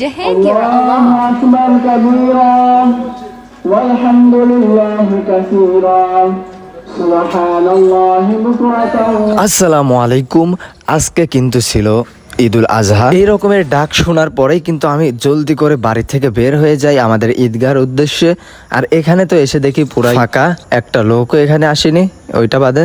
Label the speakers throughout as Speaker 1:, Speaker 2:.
Speaker 1: যে হ্যাঁ কি আল্লাহ
Speaker 2: আকবার কাবীরা والحمد لله كثيرا সুবহানাল্লাহি বুকরাতাও।
Speaker 3: আসসালামু আলাইকুম। আজকে কিন্তু ছিল ঈদুল আজহা। এই রকমের ডাক শোনার পরেই কিন্তু আমি জলদি করে বাড়ি থেকে বের হয়ে যাই আমাদের ঈদগাহর উদ্দেশ্যে। আর এখানে তো এসে দেখি পুরো ফাঁকা, একটা লোকও এখানে আসেনি, ওইটা বাদে।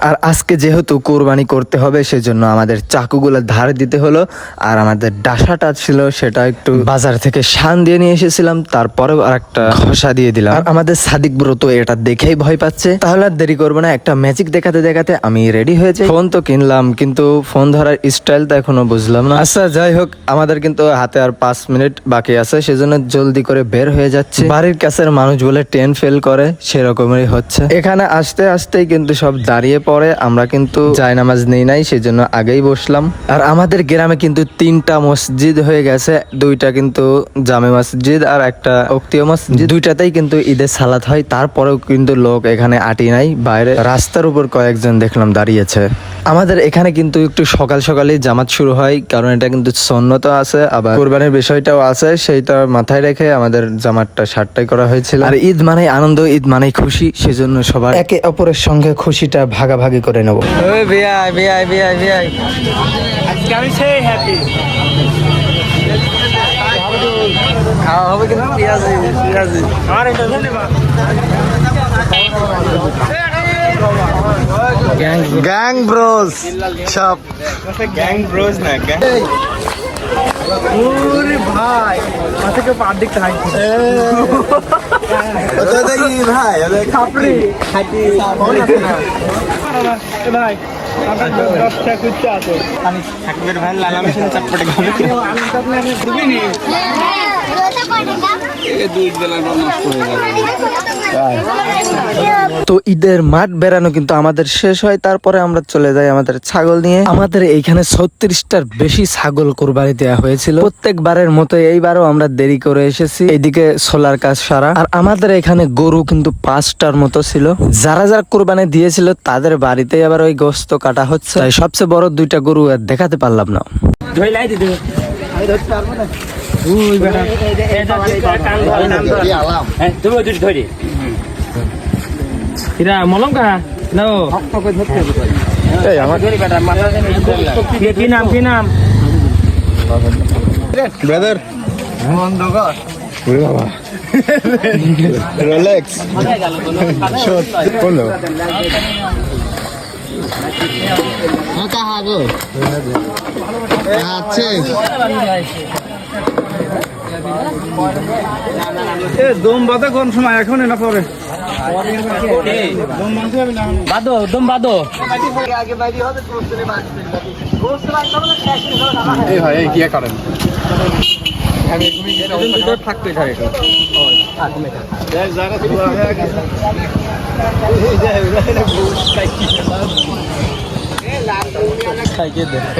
Speaker 3: আর আজকে যেহেতু কোরবানি করতে হবে সেজন্য আমাদের চাকুগুলো ধার দিতে হলো। আর আমাদের ডাসাটা ছিল সেটা একটু বাজার থেকে শান দিয়ে নিয়ে এসেছিলাম, তারপরেও আর একটা ঘষা দিয়ে দিলাম। আর আমাদের সাদিক ব্রো তো এটা দেখেই ভয় পাচ্ছে। তাহলে আর দেরি করবো না, একটা ম্যাজিক দেখাতে দেখাতে আমি রেডি হয়ে যাই। ফোন তো কিনলাম কিন্তু ফোন ধরার স্টাইল তো এখনো বুঝলাম না। আচ্ছা যাই হোক, আমাদের কিন্তু হাতে আর 5 মিনিট বাকি আছে, সেজন্য জলদি করে বের হয়ে যাচ্ছে। বাড়ির কাছের মানুষ বলে ট্রেন ফেল করে, সেরকমই হচ্ছে। এখানে আসতে আসতেই কিন্তু সব দাঁড়িয়ে পরে। আমরা কিন্তু জায়নামাজ নেই নাই, সেজন্য আগেই বসলাম। আর আমাদের গ্রামে কিন্তু 3টা মসজিদ হয়ে গেছে, 2টা কিন্তু জামে মসজিদ আর একটা অক্তীয় মসজিদ। 2টাতেই কিন্তু ঈদের সালাত হয়। তারপরেও কিন্তু লোক এখানে আটি নাই, বাইরে রাস্তার উপর কয়েকজন দেখলাম দাঁড়িয়েছে। আমাদের এখানে কিন্তু একটু সকাল সকালেই জামাত শুরু হয়, কারণ এটা কিন্তু সন্ন্যত আছে, আবার কোরবানির বিষয়টাও আছে, সেইটা মাথায় রেখে আমাদের জামাতটা 7টায় করা হয়েছিল। আর ঈদ মানেই আনন্দ, ঈদ মানেই খুশি, সেজন্য সবার একে অপরের সঙ্গে খুশিটা ভাগাভাগি করে নেব। খাওয়া হবে কিন্তু পেঁয়াজি গ্যাং ব্রোস সব গ্যাং ব্রোস না গ্যাং। ওরে ভাই মাথাকে পার দিকতে হাই ওটা দেখি ভাই ওটা খাপড়ি খাটি ফোন আছে না ভাই আপনার 10টা কুচ্চা আছে আমি থাকবে ভাই লালা মেশিন চটপটে খাবে আমি তো আপনি দিবি নি তো ঈদের মাঠ বেড়ানো কিন্তু আমাদের শেষ হয়। তারপরে আমরা চলে যাই আমাদের ছাগল নিয়ে। আমাদের এইখানে 36টার বেশি ছাগল কোরবানি দেওয়া হয়েছিল। প্রত্যেকবারের মতো এইবারও আমরা দেরি করে এসেছি, এইদিকে সোলার কাজ সারা। আর আমাদের এখানে গরু কিন্তু 5টার মতো ছিল। যারা যারা কোরবানি দিয়েছিল তাদের বাড়িতে আবার ওই গোস্ত কাটা হচ্ছে, তাই সবচেয়ে বড় 2টা গরু আর দেখাতে পারলাম না।
Speaker 4: মলম কা কি নাম কি নাম
Speaker 3: ব্রাদার বাবা রিল্যাক্স শট বলো আছে
Speaker 4: দম বাদে কোন সময় এখন না পরে বাদো দম বাদো
Speaker 3: এই হয় এই কি করেন
Speaker 4: থাকতে খায়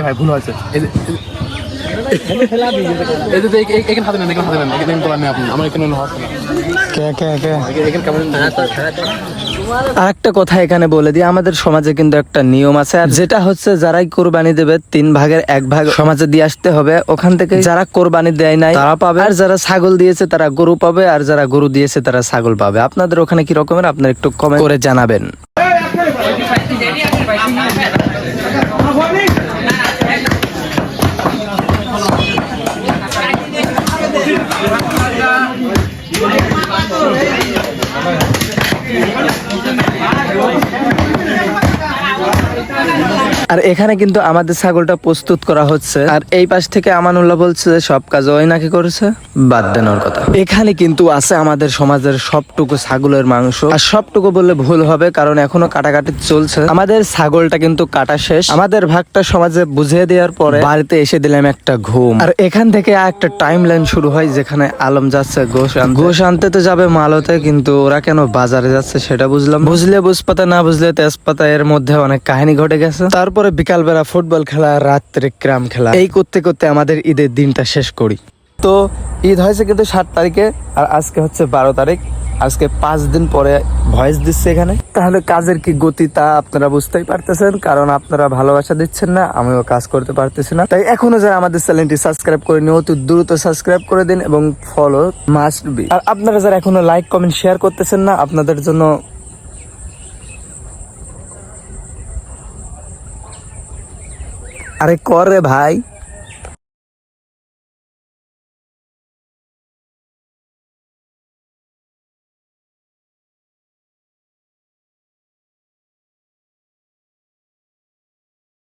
Speaker 3: ভাই ভুল হয়েছে আরেকটা কথা এখানে বলে দিই, আমাদের সমাজে কিন্তু একটা নিয়ম আছে, আর যেটা হচ্ছে যারাই কোরবানি দেবে 3 ভাগের 1 ভাগ সমাজে দিয়ে আসতে হবে। ওখান থেকে যারা কোরবানি দেয় নাই তারা পাবে, আর যারা ছাগল দিয়েছে তারা গরু পাবে, আর যারা গরু দিয়েছে তারা ছাগল পাবে। আপনাদের ওখানে কি রকমের আপনারা একটু কমেন্ট করে জানাবেন। আর এখানে কিন্তু আমাদের ছাগলটা প্রস্তুত করা হচ্ছে। আর এই পাশ থেকে আমানুল্লাহ বলছে যে সব কাজ ওই নাকি করেছে, বাদ দেন ওর কথা। এখানে কিন্তু আছে আমাদের সমাজের সবটুকু ছাগলের মাংস। আর সবটুকু বললে ভুল হবে, কারণ এখনো কাটাকাটি চলছে। আমাদের ছাগলটা কিন্তু কাটা শেষ। আমাদের ভাগটা সমাজে বুঝিয়ে দেওয়ার পরে বাড়িতে এসে দিলাম একটা ঘুম। আর এখান থেকে একটা টাইম লাইন শুরু হয়, যেখানে আলম যাচ্ছে গোশ আনতে তো যাবে মালতে, কিন্তু ওরা কেন বাজারে যাচ্ছে সেটা বুঝলাম। বুঝলে বুঝপাতা, না বুঝলে তেজপাতা, এর মধ্যে অনেক কাহিনী ঘটে গেছে। তারপরে বিকালবেলা ফুটবল খেলা, রাত্রে ক্রাম খেলা, এই করতে করতে আমাদের ঈদের দিনটা শেষ করি। তো ঈদ হয়েছে কিন্তু 7 তারিখে, আর আজকে হচ্ছে 12 তারিখ। আজকে 5 দিন পরে ভয়েস দিচ্ছে এখানে। তাহলে কাজের কি গতি তা আপনারা বুঝতেই পারতেছেন, কারণ আপনারা ভালোবাসা দিচ্ছেন না, আমিও কাজ করতে পারতেছি না। তাই এখনো যারা আমাদের চ্যানেলটি সাবস্ক্রাইব করে নিও, অতি দ্রুত সাবস্ক্রাইব করে দিন এবং ফলো মাস্ট বি। আর আপনারা যারা এখনো লাইক কমেন্ট শেয়ার করতেছেন না, আপনাদের জন্য আরে কর রে ভাই।